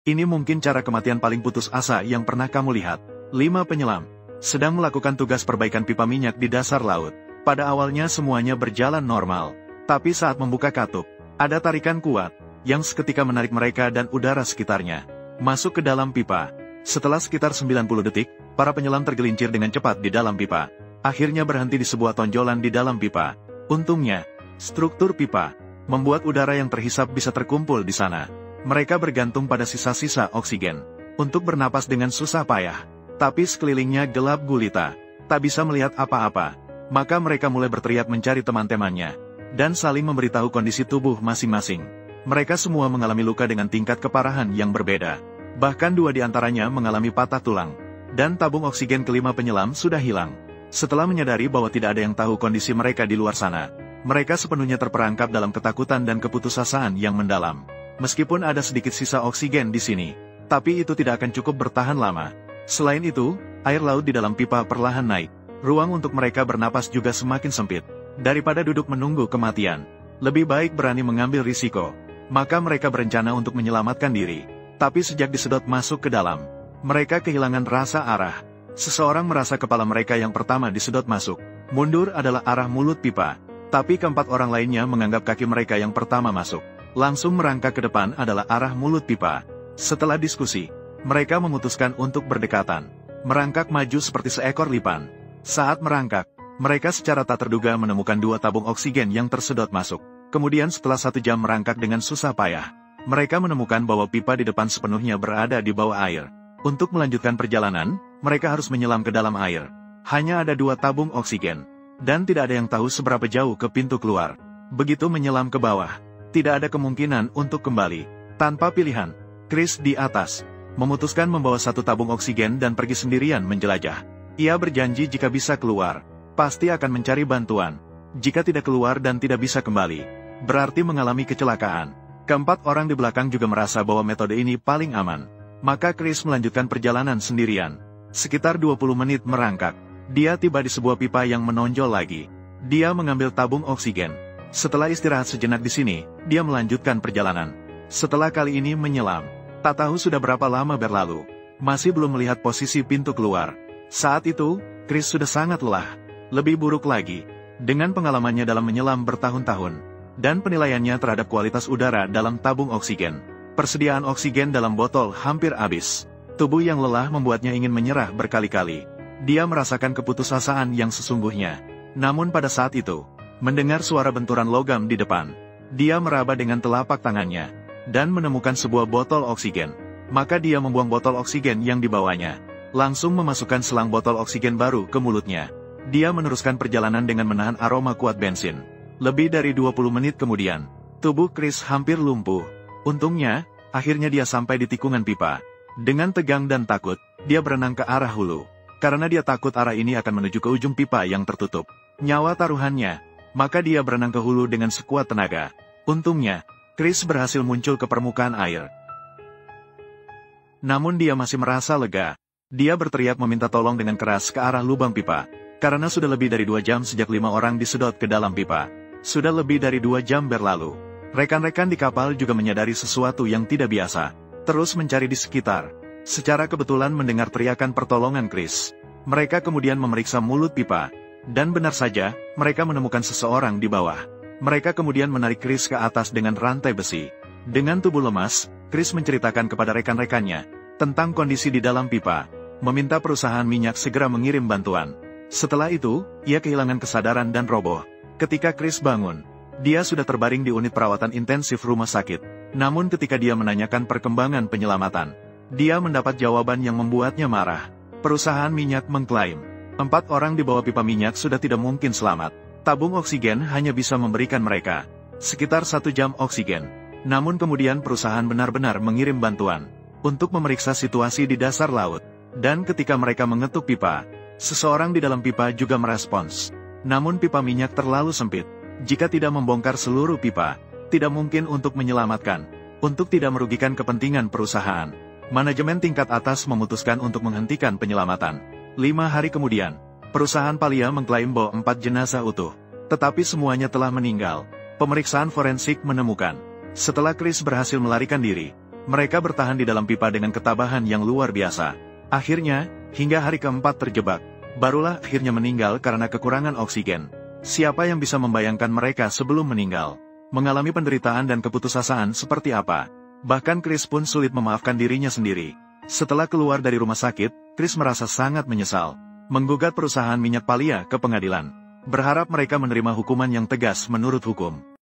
Ini mungkin cara kematian paling putus asa yang pernah kamu lihat. 5 penyelam sedang melakukan tugas perbaikan pipa minyak di dasar laut. Pada awalnya semuanya berjalan normal. Tapi saat membuka katup, ada tarikan kuat, yang seketika menarik mereka dan udara sekitarnya masuk ke dalam pipa. Setelah sekitar 90 detik, para penyelam tergelincir dengan cepat di dalam pipa. Akhirnya berhenti di sebuah tonjolan di dalam pipa. Untungnya, struktur pipa membuat udara yang terhisap bisa terkumpul di sana. Mereka bergantung pada sisa-sisa oksigen untuk bernapas dengan susah payah. Tapi sekelilingnya gelap gulita, tak bisa melihat apa-apa. Maka mereka mulai berteriak mencari teman-temannya dan saling memberitahu kondisi tubuh masing-masing. Mereka semua mengalami luka dengan tingkat keparahan yang berbeda. Bahkan 2 di antaranya mengalami patah tulang. Dan tabung oksigen kelima penyelam sudah hilang. Setelah menyadari bahwa tidak ada yang tahu kondisi mereka di luar sana, mereka sepenuhnya terperangkap dalam ketakutan dan keputusasaan yang mendalam. Meskipun ada sedikit sisa oksigen di sini, tapi itu tidak akan cukup bertahan lama. Selain itu, air laut di dalam pipa perlahan naik. Ruang untuk mereka bernapas juga semakin sempit. Daripada duduk menunggu kematian, lebih baik berani mengambil risiko. Maka mereka berencana untuk menyelamatkan diri. Tapi sejak disedot masuk ke dalam, mereka kehilangan rasa arah. Seseorang merasa kepala mereka yang pertama disedot masuk. Mundur adalah arah mulut pipa. Tapi keempat orang lainnya menganggap kaki mereka yang pertama masuk langsung merangkak ke depan adalah arah mulut pipa. Setelah diskusi, mereka memutuskan untuk berdekatan. Merangkak maju seperti seekor lipan. Saat merangkak, mereka secara tak terduga menemukan 2 tabung oksigen yang tersedot masuk. Kemudian setelah 1 jam merangkak dengan susah payah, mereka menemukan bahwa pipa di depan sepenuhnya berada di bawah air. Untuk melanjutkan perjalanan, mereka harus menyelam ke dalam air. Hanya ada 2 tabung oksigen, dan tidak ada yang tahu seberapa jauh ke pintu keluar. Begitu menyelam ke bawah, tidak ada kemungkinan untuk kembali. Tanpa pilihan, Chris di atas memutuskan membawa 1 tabung oksigen dan pergi sendirian menjelajah. Ia berjanji jika bisa keluar, pasti akan mencari bantuan. Jika tidak keluar dan tidak bisa kembali, berarti mengalami kecelakaan. Keempat orang di belakang juga merasa bahwa metode ini paling aman. Maka Chris melanjutkan perjalanan sendirian. Sekitar 20 menit merangkak, dia tiba di sebuah pipa yang menonjol lagi. Dia mengambil tabung oksigen. Setelah istirahat sejenak di sini, dia melanjutkan perjalanan. Setelah kali ini menyelam, tak tahu sudah berapa lama berlalu, masih belum melihat posisi pintu keluar. Saat itu, Chris sudah sangat lelah. Lebih buruk lagi, dengan pengalamannya dalam menyelam bertahun-tahun, dan penilaiannya terhadap kualitas udara dalam tabung oksigen. Persediaan oksigen dalam botol hampir habis. Tubuh yang lelah membuatnya ingin menyerah berkali-kali. Dia merasakan keputusasaan yang sesungguhnya. Namun pada saat itu, mendengar suara benturan logam di depan, dia meraba dengan telapak tangannya, dan menemukan sebuah botol oksigen. Maka dia membuang botol oksigen yang dibawanya, langsung memasukkan selang botol oksigen baru ke mulutnya. Dia meneruskan perjalanan dengan menahan aroma kuat bensin. Lebih dari 20 menit kemudian, tubuh Chris hampir lumpuh. Untungnya, akhirnya dia sampai di tikungan pipa. Dengan tegang dan takut, dia berenang ke arah hulu. Karena dia takut arah ini akan menuju ke ujung pipa yang tertutup. Nyawa taruhannya, maka dia berenang ke hulu dengan sekuat tenaga. Untungnya, Chris berhasil muncul ke permukaan air. Namun dia masih merasa lega. Dia berteriak meminta tolong dengan keras ke arah lubang pipa. Karena sudah lebih dari 2 jam sejak 5 orang disedot ke dalam pipa. Sudah lebih dari 2 jam berlalu. Rekan-rekan di kapal juga menyadari sesuatu yang tidak biasa. Terus mencari di sekitar. Secara kebetulan mendengar teriakan pertolongan Chris. Mereka kemudian memeriksa mulut pipa. Dan benar saja, mereka menemukan seseorang di bawah. Mereka kemudian menarik Chris ke atas dengan rantai besi. Dengan tubuh lemas, Chris menceritakan kepada rekan-rekannya tentang kondisi di dalam pipa, meminta perusahaan minyak segera mengirim bantuan. Setelah itu, ia kehilangan kesadaran dan roboh. Ketika Chris bangun, dia sudah terbaring di unit perawatan intensif rumah sakit. Namun ketika dia menanyakan perkembangan penyelamatan, dia mendapat jawaban yang membuatnya marah. Perusahaan minyak mengklaim 4 orang di bawah pipa minyak sudah tidak mungkin selamat. Tabung oksigen hanya bisa memberikan mereka sekitar 1 jam oksigen. Namun kemudian perusahaan benar-benar mengirim bantuan untuk memeriksa situasi di dasar laut. Dan ketika mereka mengetuk pipa, seseorang di dalam pipa juga merespons. Namun pipa minyak terlalu sempit. Jika tidak membongkar seluruh pipa, tidak mungkin untuk menyelamatkan. Untuk tidak merugikan kepentingan perusahaan, manajemen tingkat atas memutuskan untuk menghentikan penyelamatan. 5 hari kemudian, perusahaan Palia mengklaim bahwa 4 jenazah utuh, tetapi semuanya telah meninggal. Pemeriksaan forensik menemukan, setelah Chris berhasil melarikan diri, Mereka bertahan di dalam pipa dengan ketabahan yang luar biasa. Akhirnya, hingga hari keempat terjebak, barulah akhirnya meninggal karena kekurangan oksigen. Siapa yang bisa membayangkan mereka sebelum meninggal mengalami penderitaan dan keputusasaan seperti apa? Bahkan Chris pun sulit memaafkan dirinya sendiri. Setelah keluar dari rumah sakit, Chris merasa sangat menyesal, menggugat perusahaan minyak Palia ke pengadilan, berharap mereka menerima hukuman yang tegas menurut hukum.